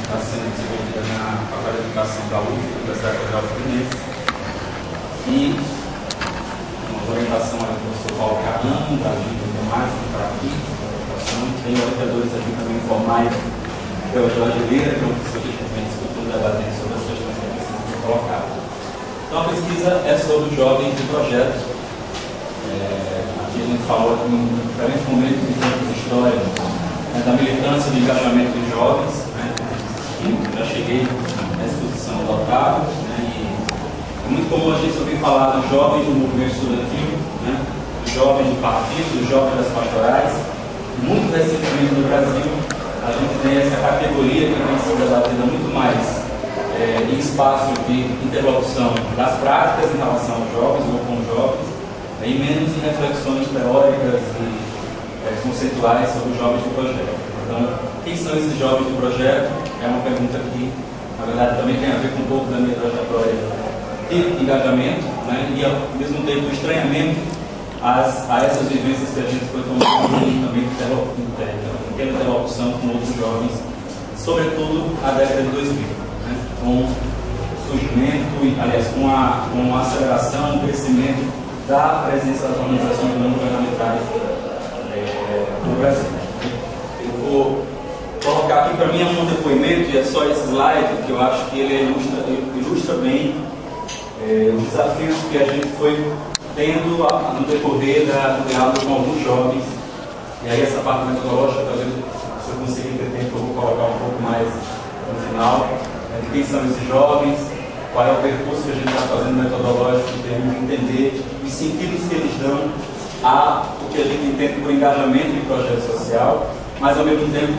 está sendo desenvolvida na Faculdade de Educação da UF, Universidade Federal Fluminense, e uma orientação do professor Paulo Carrão, da Agência Informática, para aqui, tem orientadores aqui também informais, que é o Jorge Lira, que é um professor de Estrutura, debatendo sobre as questões que precisam ser colocadas. Então, a pesquisa é sobre jovens de projetos. Aqui a gente falou em diferentes momentos de tempos históricos, da militância do engajamento dos jovens. Já cheguei na exposição do Otávio, e é muito comum a gente ouvir falar dos jovens do movimento estudantil, dos jovens do partido, dos jovens das pastorais. Muito recentemente no Brasil, a gente tem essa categoria que tem sido debatida muito mais em espaço de interlocução das práticas em relação aos jovens ou com os jovens, e menos em reflexões teóricas e conceituais sobre os jovens do projeto. Então, quem são esses jovens do projeto? É uma pergunta que, na verdade, também tem a ver com um pouco da minha trajetória de engajamento, e ao mesmo tempo estranhamento a essas vivências que a gente foi tomando também em termos de interlocução com outros jovens, sobretudo a década de 2000, com o surgimento, aliás, com a aceleração, o crescimento da presença das organizações não governamentais no Brasil. Eu vou colocar aqui, para mim, um depoimento, e é só esse slide, que eu acho que ele ilustra bem os desafios que a gente foi tendo no decorrer do diálogo com alguns jovens. E aí essa parte metodológica, talvez, se eu conseguir ter tempo, eu vou colocar um pouco mais no final, de quem são esses jovens, qual é o percurso que a gente está fazendo metodológico em termos de entender os sentidos que eles dão o que a gente entende por engajamento em projeto social, mas ao mesmo tempo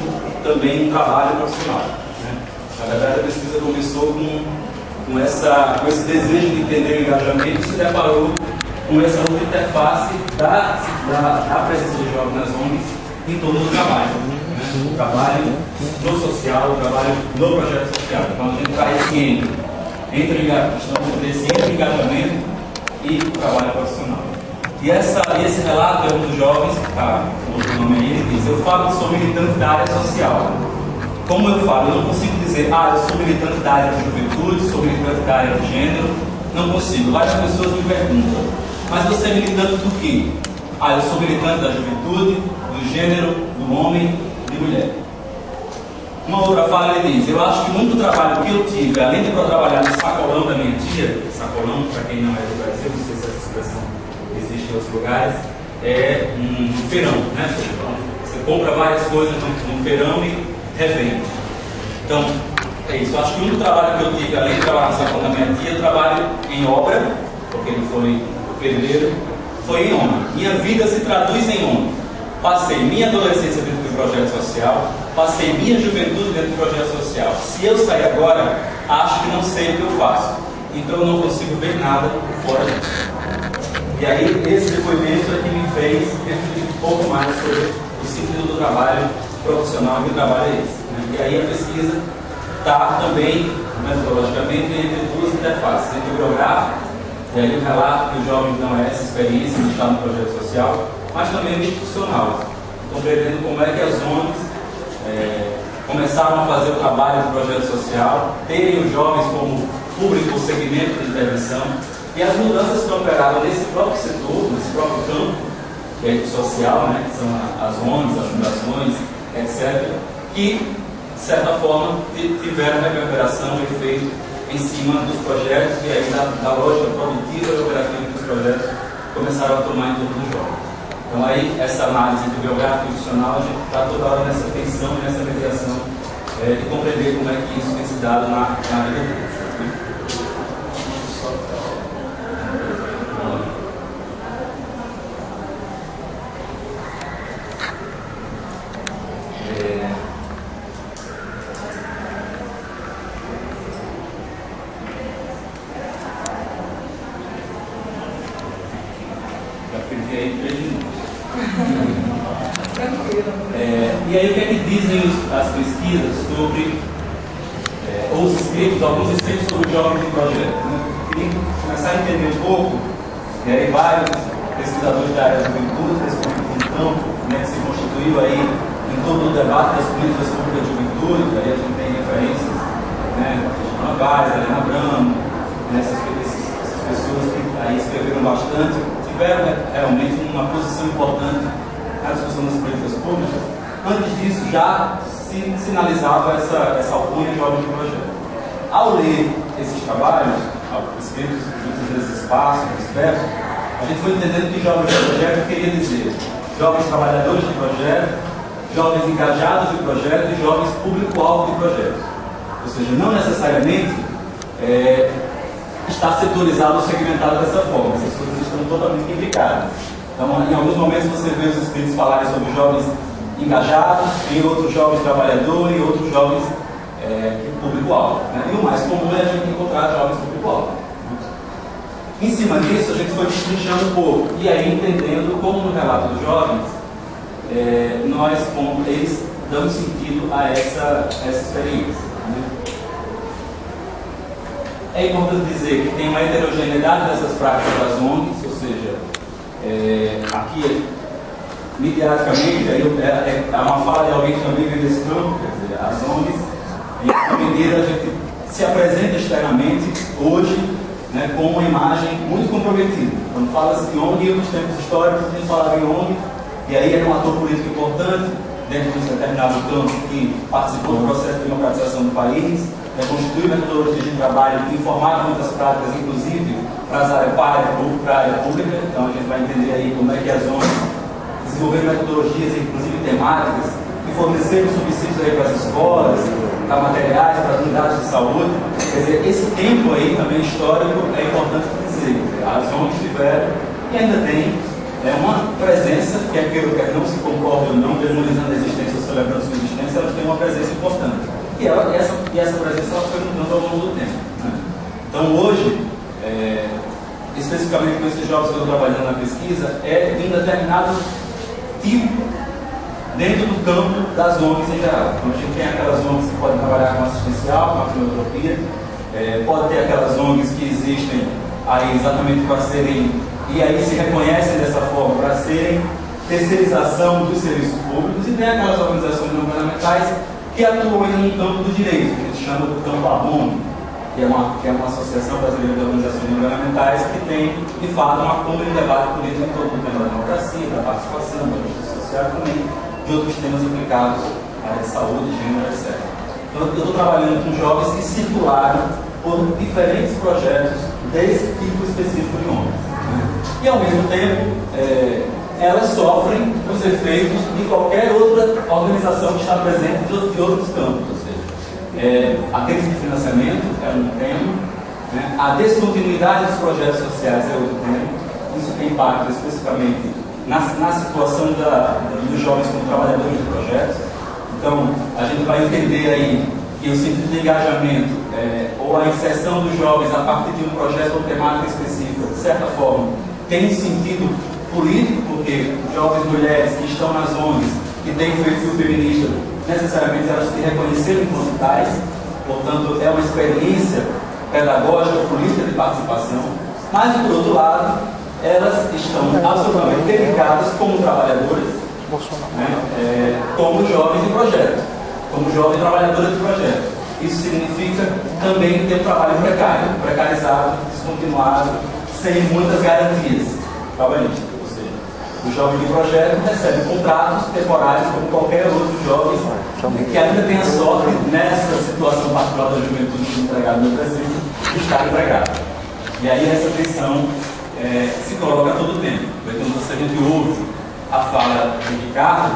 também um trabalho profissional. Na verdade, a pesquisa começou com esse desejo de entender o engajamento e se deparou com essa outra interface da presença do jovem nas ONGs em todo o trabalho. O trabalho no social, o trabalho no projeto social. Então a gente está entre engajamento e o trabalho profissional. E esse relato é um dos jovens, que está o nome aí, ele diz: eu falo que sou militante da área social. Como eu falo? Eu não consigo dizer, eu sou militante da área de juventude, sou militante da área de gênero. Não consigo. Várias pessoas me perguntam: mas você é militante do quê? Eu sou militante da juventude, do gênero, do homem, de mulher. Uma outra fala, ele diz: eu acho que muito trabalho que eu tive, além de eu trabalhar no sacolão da minha tia, sacolão, para quem não é do Brasil, não sei se essa expressão existe em outros lugares, é um feirão, Você compra várias coisas no feirão e revende. Então, é isso. Eu acho que muito trabalho que eu tive, além de trabalhar no sacolão da minha tia, eu trabalho em obra, porque ele foi pedreiro, foi em ONG. Minha vida se traduz em ONG. Passei minha adolescência dentro do projeto social, passei minha juventude dentro do projeto social. Se eu sair agora, acho que não sei o que eu faço. Então eu não consigo ver nada fora disso. E aí esse depoimento é que me fez refletir um pouco mais sobre o sentido do trabalho profissional, que o trabalho é esse. E aí a pesquisa está também, metodologicamente, entre duas interfaces, entre o biográfico, e aí o relato que os jovens dão essa experiência de estar no projeto social, mas também o institucional, compreendendo como é que as ONGs começaram a fazer o trabalho do projeto social, terem os jovens como público ou segmento de intervenção, e as mudanças que operaram nesse próprio setor, nesse próprio campo, que é o social, que são as ONGs, as fundações, etc., que, de certa forma, tiveram reverberação e efeito em cima dos projetos, e aí da lógica produtiva e operativa dos projetos começaram a tomar em torno dos jovens. Então aí, essa análise entre biográfico e institucional, a gente está toda hora nessa tensão e nessa mediação de compreender como é que isso tem se dado na vida deles. E aí o que é que dizem as pesquisas sobre, ou os escritos, alguns escritos sobre os jovens do projeto? Queria começar a entender um pouco, e aí vários pesquisadores da área da juventude, principalmente do campo, que se constituiu aí em todo o debate das políticas públicas de juventude, aí a gente tem referência Moraes, a Helena Bramo, né, essas pessoas que aí escreveram bastante, tiveram realmente uma posição importante na discussão das políticas públicas. Antes disso, já se sinalizava essa alcunha de jovens de projeto. Ao ler esses trabalhos, escritos nesses espaços, dispersos, a gente foi entendendo que jovens de projeto queria dizer jovens trabalhadores de projeto, jovens engajados de projeto e jovens público-alvo de projeto. Ou seja, não necessariamente está setorizado ou segmentado dessa forma. Essas coisas estão totalmente imbricadas. Então, em alguns momentos você vê os escritos falarem sobre jovens engajados, em outros jovens trabalhadores e outros jovens público-alvo. Né? E o mais comum é a gente encontrar jovens público-alvo. Em cima disso, a gente foi destrinchando um pouco, e aí entendendo como no relato dos jovens, eles dão sentido a essa experiência. Né? É importante dizer que tem uma heterogeneidade dessas práticas das ONGs, ou seja, aqui, midiaticamente, é uma fala de alguém que também vem desse campo, quer dizer, as ONGs, em alguma medida, a gente se apresenta externamente hoje, né, com uma imagem muito comprometida. Quando fala-se de ONG, nos tempos históricos, a gente falava em ONG, e aí era um ator político importante, dentro de um determinado campo, que participou do processo de democratização do país, constituiu metodologias de trabalho que informaram muitas práticas, inclusive para a área pública. Então a gente vai entender aí como é que as ONGs desenvolveram metodologias, inclusive temáticas, que forneceram subsídios aí para as escolas, para materiais, para as unidades de saúde. Quer dizer, esse tempo aí também histórico é importante dizer. As ONGs tiveram e ainda tem uma presença, quer queira ou quer não se concorde ou não, demonizando a existência ou celebrando sua existência, elas têm uma presença importante. E essa presença ela foi mudando ao longo do tempo. Né? Então hoje, especificamente com esses jovens que eu estou trabalhando na pesquisa, é em determinado tipo dentro do campo das ONGs em geral. Então a gente tem aquelas ONGs que podem trabalhar com assistencial, com a filantropia, pode ter aquelas ONGs que existem aí exatamente para serem, e aí se reconhecem dessa forma, para serem terceirização dos serviços públicos, e tem aquelas organizações não governamentais que atuam no campo do direito, que a gente chama do campo ABON, que é uma associação brasileira de organizações não governamentais que tem, de fato, uma cúmula de debate político em torno do tema da democracia, da participação, da justiça social e também de outros temas implicados, área de saúde, gênero, etc. Então, eu estou trabalhando com jovens que circularam por diferentes projetos desse tipo específico de ONG. Né? E, ao mesmo tempo, elas sofrem os efeitos de qualquer outra organização que está presente de outros campos. Ou seja, a crise de financiamento é um tema, né? A descontinuidade dos projetos sociais é outro tema. Isso tem impacto especificamente na situação dos jovens como trabalhadores de projetos. Então, a gente vai entender aí que o sentido de engajamento ou a inserção dos jovens a partir de um projeto ou temática específica, de certa forma, tem um sentido político, porque jovens mulheres que estão nas ONGs, que têm um perfil feminista, necessariamente elas se reconheceram enquanto tais, portanto é uma experiência pedagógica, política de participação, mas por outro lado, elas estão absolutamente dedicadas como trabalhadoras, né, como jovens de projeto, como jovens trabalhadoras de projeto. Isso significa também ter um trabalho precário, precarizado, descontinuado, sem muitas garantias trabalhistas. O jovem de projeto recebe contratos temporários como qualquer outro jovem que ainda tem a sorte, nessa situação particular da juventude de empregado no Brasil, de estar empregado. E aí essa tensão se coloca a todo tempo. Então, se a gente ouve a fala de Ricardo,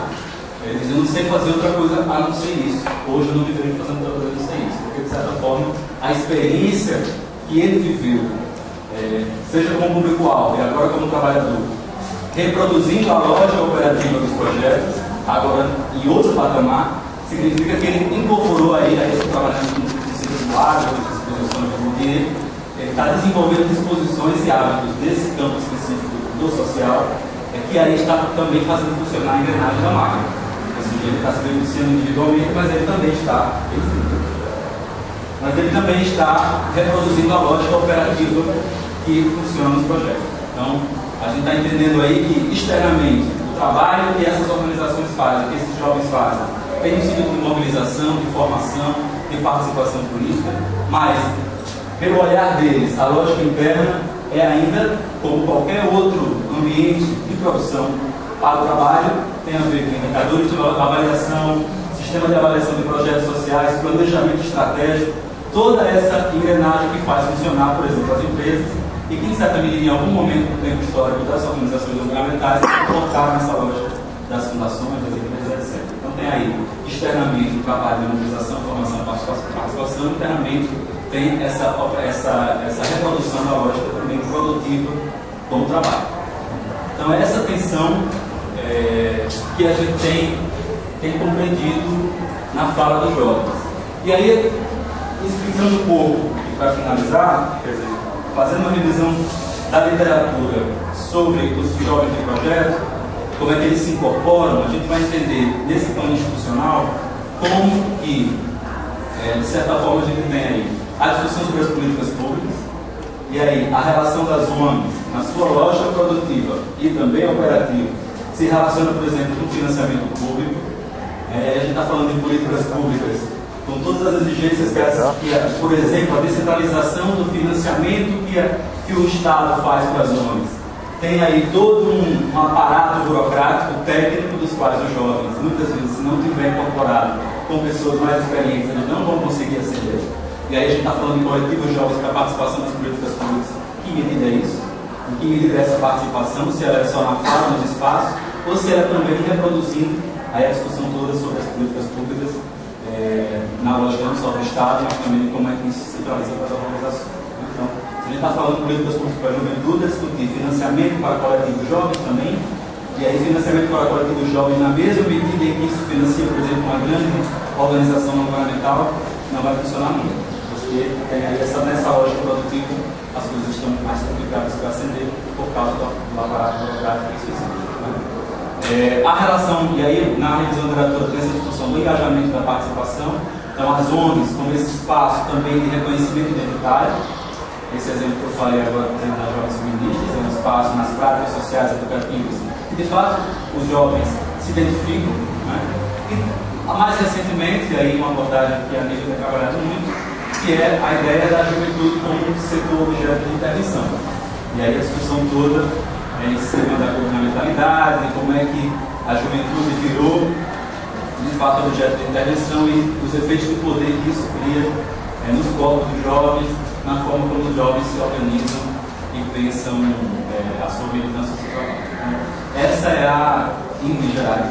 ele diz: eu não sei fazer outra coisa a não ser isso. Hoje eu não deveria fazer outra coisa a não ser isso. Porque, de certa forma, a experiência que ele viveu, seja como público-alvo e agora como trabalhador, reproduzindo a lógica operativa dos projetos, agora em outro patamar, significa que ele incorporou aí, esse trabalhando com circulares, com disposições de ele está desenvolvendo disposições e hábitos desse campo específico do social, que aí está também fazendo funcionar a engrenagem da máquina. Ou seja, ele está se beneficiando individualmente, mas ele também está reproduzindo a lógica operativa que funciona nos projetos. Então, a gente está entendendo aí que, externamente, o trabalho que essas organizações fazem, que esses jovens fazem, tem um sentido de mobilização, de formação, de participação política, mas, pelo olhar deles, a lógica interna é ainda, como qualquer outro ambiente de produção para o trabalho, tem a ver com indicadores de avaliação, sistema de avaliação de projetos sociais, planejamento estratégico, toda essa engrenagem que faz funcionar, por exemplo, as empresas, e que, em certa medida, em algum momento do tempo histórico das organizações governamentais, colocaram nessa lógica das fundações, das empresas, etc. Então, tem aí, externamente, o trabalho de mobilização, formação e participação, internamente, tem essa reprodução da lógica também produtiva como trabalho. Então, é essa tensão que a gente tem compreendido na fala dos jovens. E aí, explicando um pouco, e para finalizar, quer dizer, fazendo uma revisão da literatura sobre os jovens de projeto, como é que eles se incorporam, a gente vai entender nesse plano institucional como que, de certa forma, a gente tem aí a discussão sobre as políticas públicas, e aí a relação das ONGs, na sua lógica produtiva e também operativa, se relaciona, por exemplo, com o financiamento público. A gente está falando de políticas públicas com todas as exigências que por exemplo, a descentralização do financiamento que o Estado faz para as ONGs. Tem aí todo um aparato burocrático, técnico, dos quais os jovens, muitas vezes, se não tiver incorporado com pessoas mais experientes, eles não vão conseguir aceder. E aí a gente está falando de coletivos jovens para a participação nas políticas públicas. Que medida é isso? Em que medida é essa participação? Se ela é só na fala, nos espaços, ou se ela também reproduzindo aí a discussão toda sobre as políticas públicas, na lógica não só do Estado, mas também de como é que isso se centraliza para as organizações. Então, se a gente está falando de políticas públicas para a juventude, é discutir financiamento para coletivos jovens também, e aí financiamento para coletivos jovens na mesma medida em que isso financia, por exemplo, uma grande organização não governamental, não vai funcionar muito. Porque tem aí nessa lógica produtiva, as coisas estão mais complicadas para acender por causa do aparato burocrático específico. A relação, e aí na revisão da literatura tem essa discussão do engajamento da participação, então as ONGs como esse espaço também de reconhecimento identitário. Esse exemplo que eu falei agora, por exemplo, das jovens feministas, é um espaço nas práticas sociais educativas que de fato os jovens se identificam, né? E mais recentemente, aí uma abordagem que a mídia tem trabalhado muito, que é a ideia da juventude como setor objeto de intervenção. E aí a discussão toda em cima da governamentalidade, como é que a juventude virou de fato objeto de intervenção e os efeitos de poder que isso cria nos corpos dos jovens, na forma como os jovens se organizam e pensam a sua militância social. Essa é a, em geral,